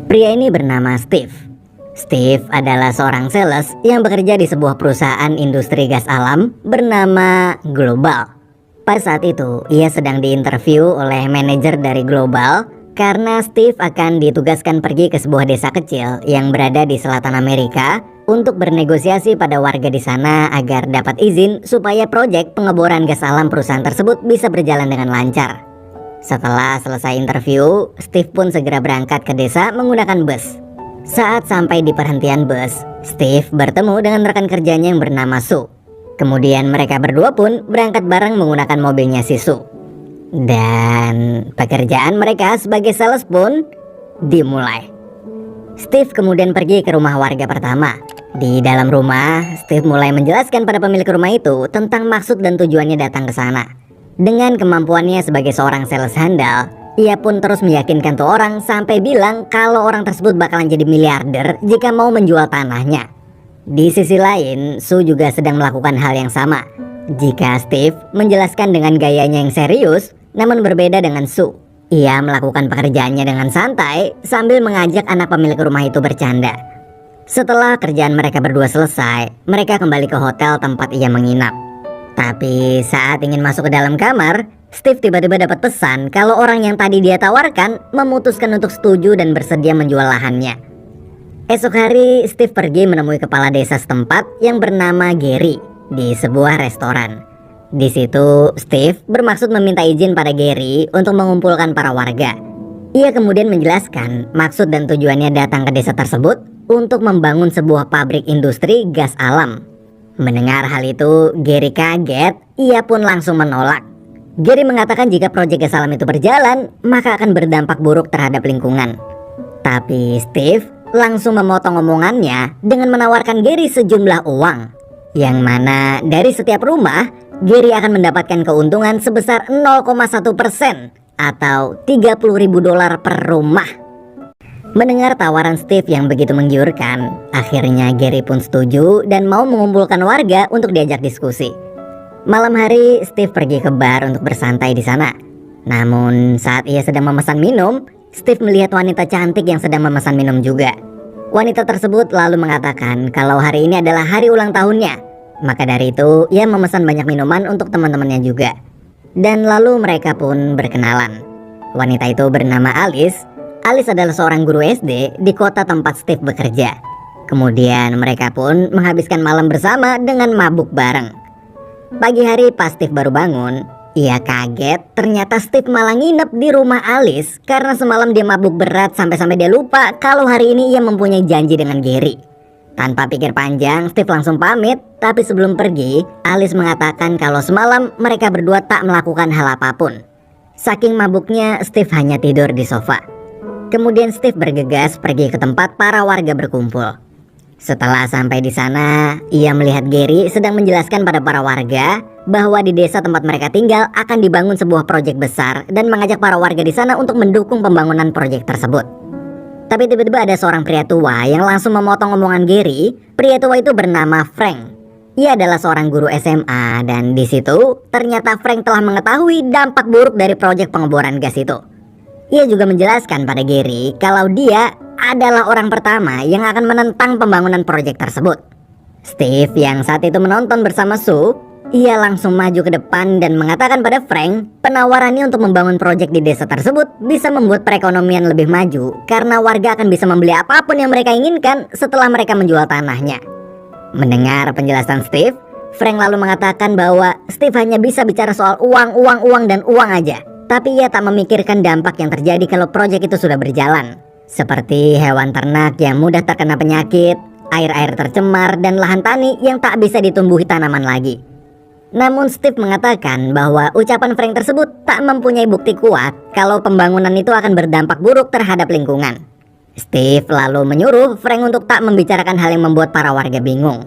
Pria ini bernama Steve. Steve adalah seorang sales yang bekerja di sebuah perusahaan industri gas alam bernama Global. Pada saat itu, ia sedang diinterview oleh manajer dari Global karena Steve akan ditugaskan pergi ke sebuah desa kecil yang berada di selatan Amerika untuk bernegosiasi pada warga di sana agar dapat izin supaya proyek pengeboran gas alam perusahaan tersebut bisa berjalan dengan lancar. Setelah selesai interview, Steve pun segera berangkat ke desa menggunakan bus. Saat sampai di perhentian bus, Steve bertemu dengan rekan kerjanya yang bernama Sue. Kemudian mereka berdua pun berangkat bareng menggunakan mobilnya si Sue. Dan pekerjaan mereka sebagai sales pun dimulai. Steve kemudian pergi ke rumah warga pertama. Di dalam rumah, Steve mulai menjelaskan pada pemilik rumah itu tentang maksud dan tujuannya datang ke sana. Dengan kemampuannya sebagai seorang sales handal, ia pun terus meyakinkan tuh orang sampai bilang kalau orang tersebut bakalan jadi miliarder jika mau menjual tanahnya. Di sisi lain, Sue juga sedang melakukan hal yang sama. Jika Steve menjelaskan dengan gayanya yang serius, namun berbeda dengan Sue, ia melakukan pekerjaannya dengan santai sambil mengajak anak pemilik rumah itu bercanda. Setelah kerjaan mereka berdua selesai, mereka kembali ke hotel tempat ia menginap. Tapi saat ingin masuk ke dalam kamar, Steve tiba-tiba dapat pesan kalau orang yang tadi dia tawarkan memutuskan untuk setuju dan bersedia menjual lahannya. Esok hari, Steve pergi menemui kepala desa setempat yang bernama Gary di sebuah restoran. Di situ, Steve bermaksud meminta izin pada Gary untuk mengumpulkan para warga. Ia kemudian menjelaskan maksud dan tujuannya datang ke desa tersebut untuk membangun sebuah pabrik industri gas alam. Mendengar hal itu, Gary kaget, ia pun langsung menolak. Gary mengatakan jika proyek gas alam itu berjalan, maka akan berdampak buruk terhadap lingkungan. Tapi Steve langsung memotong omongannya dengan menawarkan Gary sejumlah uang, yang mana dari setiap rumah, Gary akan mendapatkan keuntungan sebesar 0,1% atau $30.000 per rumah. Mendengar tawaran Steve yang begitu menggiurkan, akhirnya Gary pun setuju dan mau mengumpulkan warga untuk diajak diskusi. Malam hari, Steve pergi ke bar untuk bersantai di sana. Namun saat ia sedang memesan minum, Steve melihat wanita cantik yang sedang memesan minum juga. Wanita tersebut lalu mengatakan kalau hari ini adalah hari ulang tahunnya. Maka dari itu, ia memesan banyak minuman untuk teman-temannya juga. Dan lalu mereka pun berkenalan. Wanita itu bernama Alice. Alice adalah seorang guru SD di kota tempat Steve bekerja. Kemudian mereka pun menghabiskan malam bersama dengan mabuk bareng. Pagi hari pas Steve baru bangun, ia kaget ternyata Steve malah nginep di rumah Alice karena semalam dia mabuk berat sampai-sampai dia lupa kalau hari ini ia mempunyai janji dengan Gary. Tanpa pikir panjang, Steve langsung pamit. Tapi sebelum pergi, Alice mengatakan kalau semalam mereka berdua tak melakukan hal apapun. Saking mabuknya, Steve hanya tidur di sofa. Kemudian Steve bergegas pergi ke tempat para warga berkumpul. Setelah sampai di sana, ia melihat Gary sedang menjelaskan pada para warga bahwa di desa tempat mereka tinggal akan dibangun sebuah proyek besar dan mengajak para warga di sana untuk mendukung pembangunan proyek tersebut. Tapi tiba-tiba ada seorang pria tua yang langsung memotong omongan Gary. Pria tua itu bernama Frank. Ia adalah seorang guru SMA dan di situ ternyata Frank telah mengetahui dampak buruk dari proyek pengeboran gas itu. Ia juga menjelaskan pada Gary kalau dia adalah orang pertama yang akan menentang pembangunan proyek tersebut. Steve yang saat itu menonton bersama Sue, ia langsung maju ke depan dan mengatakan pada Frank penawarannya untuk membangun proyek di desa tersebut bisa membuat perekonomian lebih maju karena warga akan bisa membeli apapun yang mereka inginkan setelah mereka menjual tanahnya. Mendengar penjelasan Steve, Frank lalu mengatakan bahwa Steve hanya bisa bicara soal uang dan uang aja. Tapi ia tak memikirkan dampak yang terjadi kalau proyek itu sudah berjalan. Seperti hewan ternak yang mudah terkena penyakit, air-air tercemar, dan lahan tani yang tak bisa ditumbuhi tanaman lagi. Namun Steve mengatakan bahwa ucapan Frank tersebut tak mempunyai bukti kuat kalau pembangunan itu akan berdampak buruk terhadap lingkungan. Steve lalu menyuruh Frank untuk tak membicarakan hal yang membuat para warga bingung.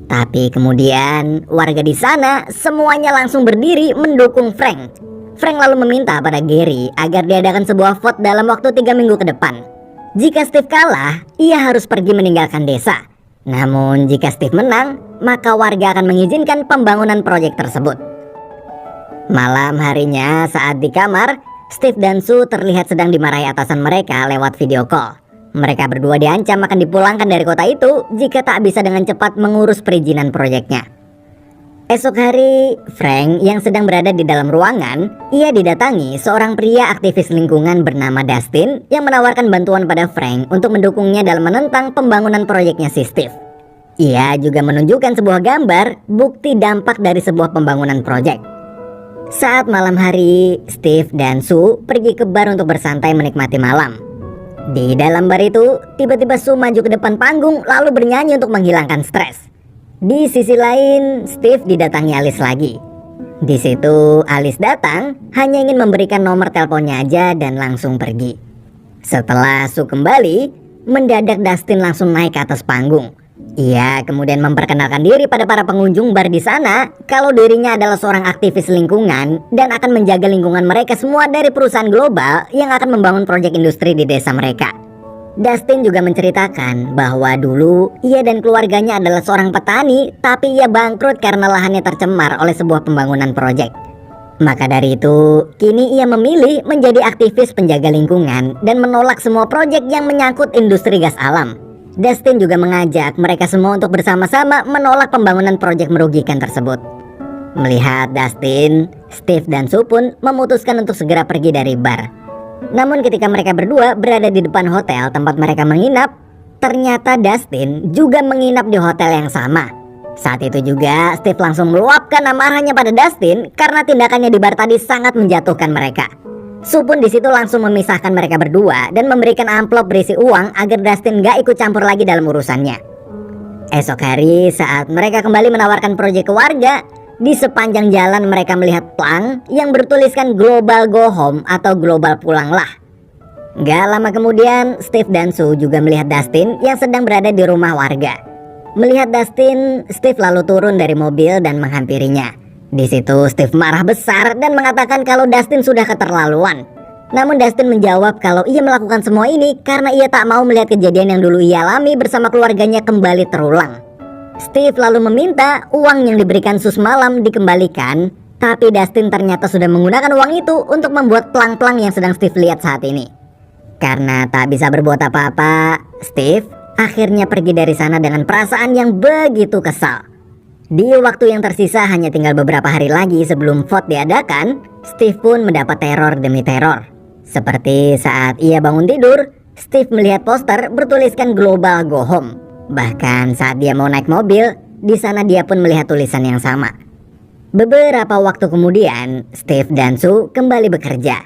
Tapi kemudian warga di sana semuanya langsung berdiri mendukung Frank. Frank lalu meminta pada Gary agar diadakan sebuah vote dalam waktu 3 minggu ke depan. Jika Steve kalah, ia harus pergi meninggalkan desa. Namun jika Steve menang, maka warga akan mengizinkan pembangunan proyek tersebut. Malam harinya saat di kamar, Steve dan Sue terlihat sedang dimarahi atasan mereka lewat video call. Mereka berdua diancam akan dipulangkan dari kota itu jika tak bisa dengan cepat mengurus perizinan proyeknya. Esok hari, Frank yang sedang berada di dalam ruangan, ia didatangi seorang pria aktivis lingkungan bernama Dustin yang menawarkan bantuan pada Frank untuk mendukungnya dalam menentang pembangunan proyeknya si Steve. Ia juga menunjukkan sebuah gambar bukti dampak dari sebuah pembangunan proyek. Saat malam hari, Steve dan Sue pergi ke bar untuk bersantai menikmati malam. Di dalam bar itu, tiba-tiba Sue maju ke depan panggung lalu bernyanyi untuk menghilangkan stres. Di sisi lain, Steve didatangi Alice lagi. Di situ, Alice datang hanya ingin memberikan nomor teleponnya aja dan langsung pergi. Setelah Sue kembali, mendadak Dustin langsung naik ke atas panggung. Ia kemudian memperkenalkan diri pada para pengunjung bar di sana kalau dirinya adalah seorang aktivis lingkungan dan akan menjaga lingkungan mereka semua dari perusahaan global yang akan membangun proyek industri di desa mereka. Dustin juga menceritakan bahwa dulu ia dan keluarganya adalah seorang petani, tapi ia bangkrut karena lahannya tercemar oleh sebuah pembangunan proyek. Maka dari itu, kini ia memilih menjadi aktivis penjaga lingkungan dan menolak semua proyek yang menyangkut industri gas alam. Dustin juga mengajak mereka semua untuk bersama-sama menolak pembangunan proyek merugikan tersebut. Melihat Dustin, Steve dan Sue pun memutuskan untuk segera pergi dari bar. Namun ketika mereka berdua berada di depan hotel tempat mereka menginap, ternyata Dustin juga menginap di hotel yang sama. Saat itu juga Steve langsung meluapkan amarahnya pada Dustin karena tindakannya di bar tadi sangat menjatuhkan mereka. Sue pun di situ langsung memisahkan mereka berdua dan memberikan amplop berisi uang agar Dustin gak ikut campur lagi dalam urusannya. Esok hari saat mereka kembali menawarkan proyek ke warga, di sepanjang jalan mereka melihat plang yang bertuliskan Global Go Home atau Global Pulanglah. Gak lama kemudian, Steve dan Sue juga melihat Dustin yang sedang berada di rumah warga. Melihat Dustin, Steve lalu turun dari mobil dan menghampirinya. Di situ Steve marah besar dan mengatakan kalau Dustin sudah keterlaluan. Namun Dustin menjawab kalau ia melakukan semua ini karena ia tak mau melihat kejadian yang dulu ia alami bersama keluarganya kembali terulang. Steve lalu meminta uang yang diberikan Sue semalam dikembalikan, tapi Dustin ternyata sudah menggunakan uang itu untuk membuat plang-plang yang sedang Steve lihat saat ini. Karena tak bisa berbuat apa-apa, Steve akhirnya pergi dari sana dengan perasaan yang begitu kesal. Di waktu yang tersisa hanya tinggal beberapa hari lagi sebelum vote diadakan, Steve pun mendapat teror demi teror. Seperti saat ia bangun tidur, Steve melihat poster bertuliskan Global Go Home. Bahkan saat dia mau naik mobil, di sana dia pun melihat tulisan yang sama. Beberapa waktu kemudian, Steve dan Sue kembali bekerja.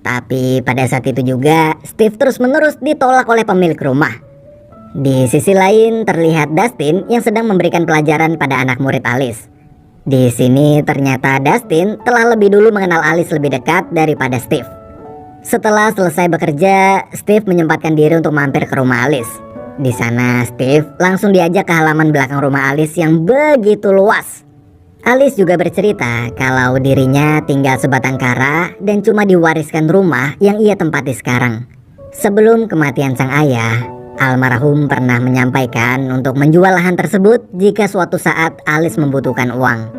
Tapi pada saat itu juga, Steve terus-menerus ditolak oleh pemilik rumah. Di sisi lain terlihat Dustin yang sedang memberikan pelajaran pada anak murid Alice. Di sini ternyata Dustin telah lebih dulu mengenal Alice lebih dekat daripada Steve. Setelah selesai bekerja, Steve menyempatkan diri untuk mampir ke rumah Alice. Di sana Steve langsung diajak ke halaman belakang rumah Alice yang begitu luas. Alice juga bercerita kalau dirinya tinggal sebatang kara dan cuma diwariskan rumah yang ia tempati sekarang. Sebelum kematian sang ayah, almarhum pernah menyampaikan untuk menjual lahan tersebut jika suatu saat Alice membutuhkan uang.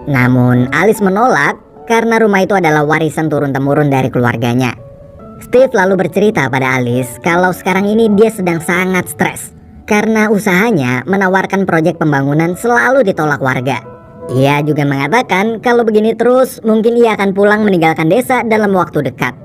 Namun Alice menolak karena rumah itu adalah warisan turun-temurun dari keluarganya. Steve lalu bercerita pada Alice kalau sekarang ini dia sedang sangat stres karena usahanya menawarkan proyek pembangunan selalu ditolak warga. Ia juga mengatakan kalau begini terus mungkin ia akan pulang meninggalkan desa dalam waktu dekat.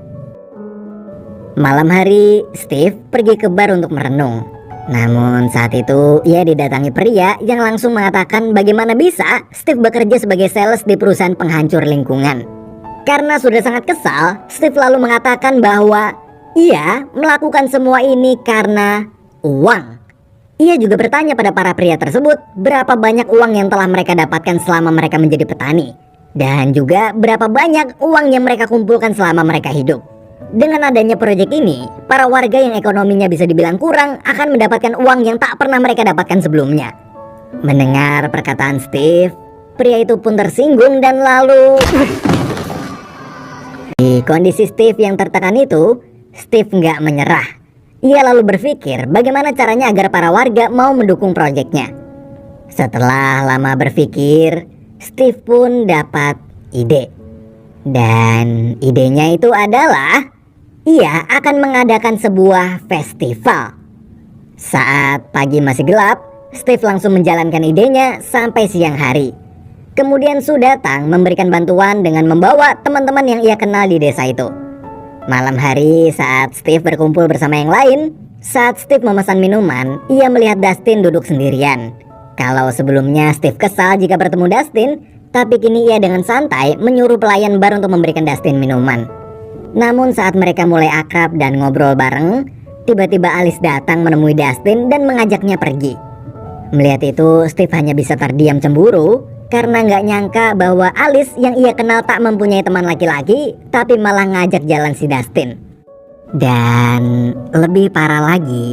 Malam hari, Steve pergi ke bar untuk merenung. Namun saat itu ia didatangi pria yang langsung mengatakan bagaimana bisa Steve bekerja sebagai sales di perusahaan penghancur lingkungan. Karena sudah sangat kesal, Steve lalu mengatakan bahwa ia melakukan semua ini karena uang. Ia juga bertanya pada para pria tersebut berapa banyak uang yang telah mereka dapatkan selama mereka menjadi petani, dan juga berapa banyak uang yang mereka kumpulkan selama mereka hidup. Dengan adanya proyek ini, para warga yang ekonominya bisa dibilang kurang akan mendapatkan uang yang tak pernah mereka dapatkan sebelumnya. Mendengar perkataan Steve, pria itu pun tersinggung dan lalu... Di kondisi Steve yang tertekan itu, Steve nggak menyerah. Ia lalu berpikir bagaimana caranya agar para warga mau mendukung proyeknya. Setelah lama berpikir, Steve pun dapat ide. Dan idenya itu adalah ia akan mengadakan sebuah festival. Saat pagi masih gelap, Steve langsung menjalankan idenya sampai siang hari. Kemudian Sue datang memberikan bantuan dengan membawa teman-teman yang ia kenal di desa itu. Malam hari saat Steve berkumpul bersama yang lain, saat Steve memesan minuman, ia melihat Dustin duduk sendirian. Kalau sebelumnya Steve kesal jika bertemu Dustin, tapi kini ia dengan santai menyuruh pelayan bar untuk memberikan Dustin minuman. Namun saat mereka mulai akrab dan ngobrol bareng, tiba-tiba Alice datang menemui Dustin dan mengajaknya pergi. Melihat itu, Steve hanya bisa terdiam cemburu karena nggak nyangka bahwa Alice yang ia kenal tak mempunyai teman laki-laki, tapi malah ngajak jalan si Dustin. Dan lebih parah lagi,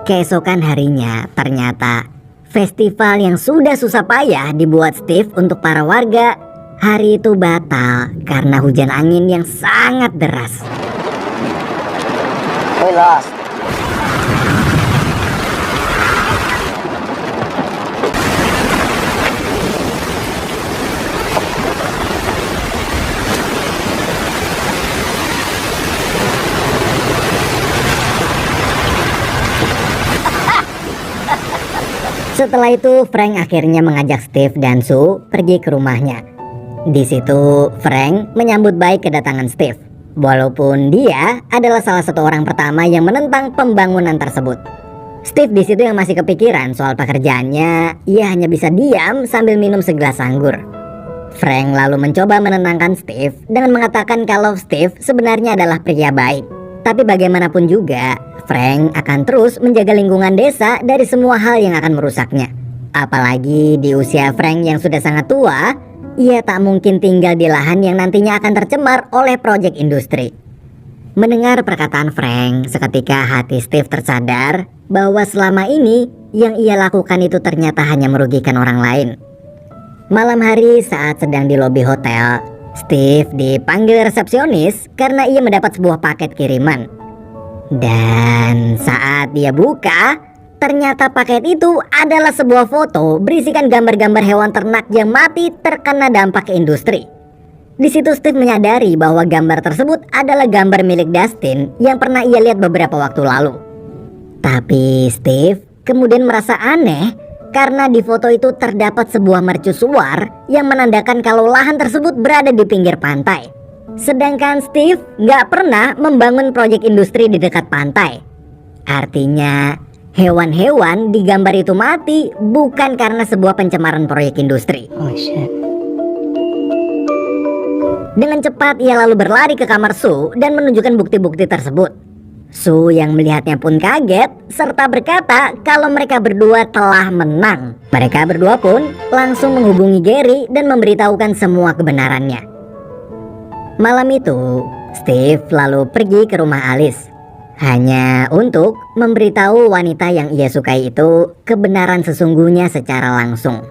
keesokan harinya ternyata festival yang sudah susah payah dibuat Steve untuk para warga, hari itu batal karena hujan angin yang sangat deras. We lost. Setelah itu, Frank akhirnya mengajak Steve dan Sue pergi ke rumahnya. Di situ, Frank menyambut baik kedatangan Steve, walaupun dia adalah salah satu orang pertama yang menentang pembangunan tersebut. Steve di situ yang masih kepikiran soal pekerjaannya, ia hanya bisa diam sambil minum segelas anggur. Frank lalu mencoba menenangkan Steve dengan mengatakan kalau Steve sebenarnya adalah pria baik. Tapi bagaimanapun juga, Frank akan terus menjaga lingkungan desa dari semua hal yang akan merusaknya. Apalagi di usia Frank yang sudah sangat tua, ia tak mungkin tinggal di lahan yang nantinya akan tercemar oleh proyek industri. Mendengar perkataan Frank, seketika hati Steve tersadar bahwa selama ini yang ia lakukan itu ternyata hanya merugikan orang lain. Malam hari saat sedang di lobi hotel, Steve dipanggil resepsionis karena ia mendapat sebuah paket kiriman. Dan saat dia buka, ternyata paket itu adalah sebuah foto berisikan gambar-gambar hewan ternak yang mati terkena dampak industri. Di situ Steve menyadari bahwa gambar tersebut adalah gambar milik Dustin yang pernah ia lihat beberapa waktu lalu. Tapi Steve kemudian merasa aneh karena di foto itu terdapat sebuah mercusuar yang menandakan kalau lahan tersebut berada di pinggir pantai. Sedangkan Steve nggak pernah membangun proyek industri di dekat pantai. Artinya hewan-hewan di gambar itu mati bukan karena sebuah pencemaran proyek industri. Holy shit. Dengan cepat ia lalu berlari ke kamar Sue dan menunjukkan bukti-bukti tersebut. Sue yang melihatnya pun kaget serta berkata kalau mereka berdua telah menang. Mereka berdua pun langsung menghubungi Gary dan memberitahukan semua kebenarannya. Malam itu, Steve lalu pergi ke rumah Alice hanya untuk memberitahu wanita yang ia sukai itu kebenaran sesungguhnya secara langsung.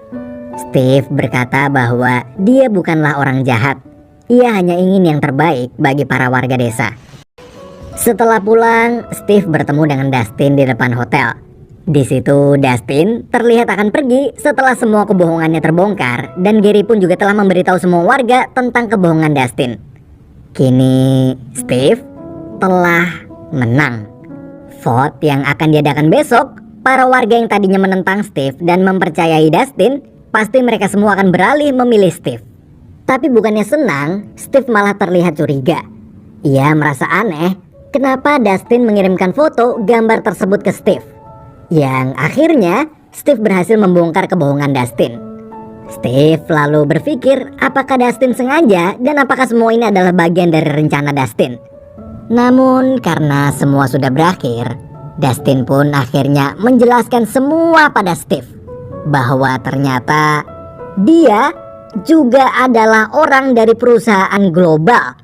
Steve berkata bahwa dia bukanlah orang jahat. Ia hanya ingin yang terbaik bagi para warga desa. Setelah pulang, Steve bertemu dengan Dustin di depan hotel. Di situ Dustin terlihat akan pergi setelah semua kebohongannya terbongkar dan Gary pun juga telah memberitahu semua warga tentang kebohongan Dustin. Kini Steve telah menang. Vote yang akan diadakan besok, para warga yang tadinya menentang Steve dan mempercayai Dustin, pasti mereka semua akan beralih memilih Steve. Tapi bukannya senang, Steve malah terlihat curiga. Ia merasa aneh kenapa Dustin mengirimkan foto gambar tersebut ke Steve. Yang akhirnya Steve berhasil membongkar kebohongan Dustin. Steve lalu berpikir apakah Dustin sengaja dan apakah semua ini adalah bagian dari rencana Dustin. Namun karena semua sudah berakhir, Dustin pun akhirnya menjelaskan semua pada Steve bahwa ternyata dia juga adalah orang dari perusahaan global.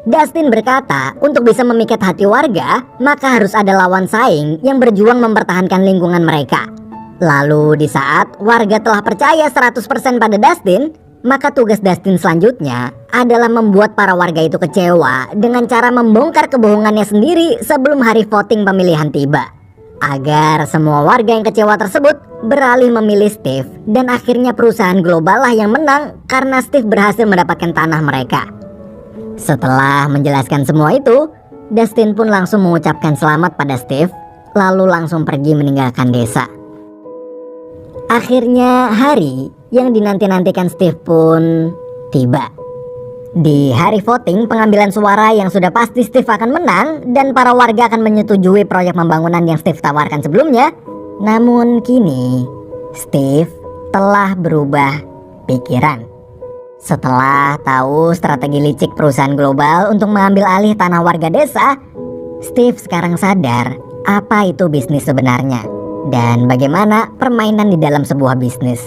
Dustin berkata untuk bisa memikat hati warga, maka harus ada lawan saing yang berjuang mempertahankan lingkungan mereka. Lalu di saat warga telah percaya 100% pada Dustin, maka tugas Dustin selanjutnya adalah membuat para warga itu kecewa dengan cara membongkar kebohongannya sendiri sebelum hari voting pemilihan tiba. Agar semua warga yang kecewa tersebut beralih memilih Steve dan akhirnya perusahaan global lah yang menang karena Steve berhasil mendapatkan tanah mereka. Setelah menjelaskan semua itu, Dustin pun langsung mengucapkan selamat pada Steve lalu langsung pergi meninggalkan desa. Akhirnya hari yang dinanti-nantikan Steve pun tiba. Di hari voting pengambilan suara yang sudah pasti Steve akan menang dan para warga akan menyetujui proyek pembangunan yang Steve tawarkan sebelumnya. Namun kini Steve telah berubah pikiran. Setelah tahu strategi licik perusahaan global untuk mengambil alih tanah warga desa, Steve sekarang sadar apa itu bisnis sebenarnya dan bagaimana permainan di dalam sebuah bisnis.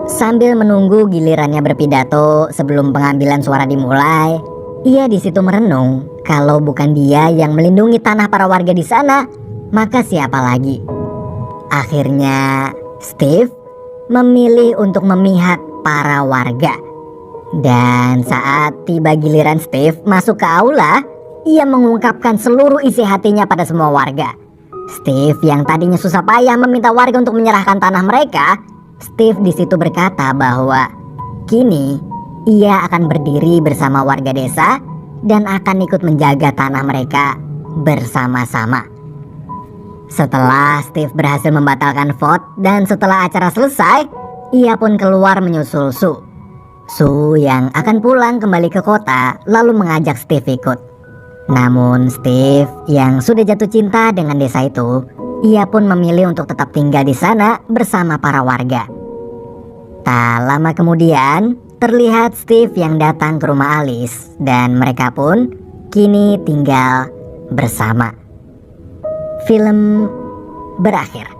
Sambil menunggu gilirannya berpidato sebelum pengambilan suara dimulai, ia di situ merenung, kalau bukan dia yang melindungi tanah para warga di sana, maka siapa lagi? Akhirnya Steve memilih untuk memihak para warga. Dan saat tiba giliran Steve masuk ke aula, ia mengungkapkan seluruh isi hatinya pada semua warga. Steve yang tadinya susah payah meminta warga untuk menyerahkan tanah mereka, Steve di situ berkata bahwa kini ia akan berdiri bersama warga desa dan akan ikut menjaga tanah mereka bersama-sama. Setelah Steve berhasil membatalkan vote dan setelah acara selesai, ia pun keluar menyusul Sue. Sue yang akan pulang kembali ke kota lalu mengajak Steve ikut. Namun Steve yang sudah jatuh cinta dengan desa itu, ia pun memilih untuk tetap tinggal di sana bersama para warga. Tak lama kemudian, terlihat Steve yang datang ke rumah Alice dan mereka pun kini tinggal bersama. Film berakhir.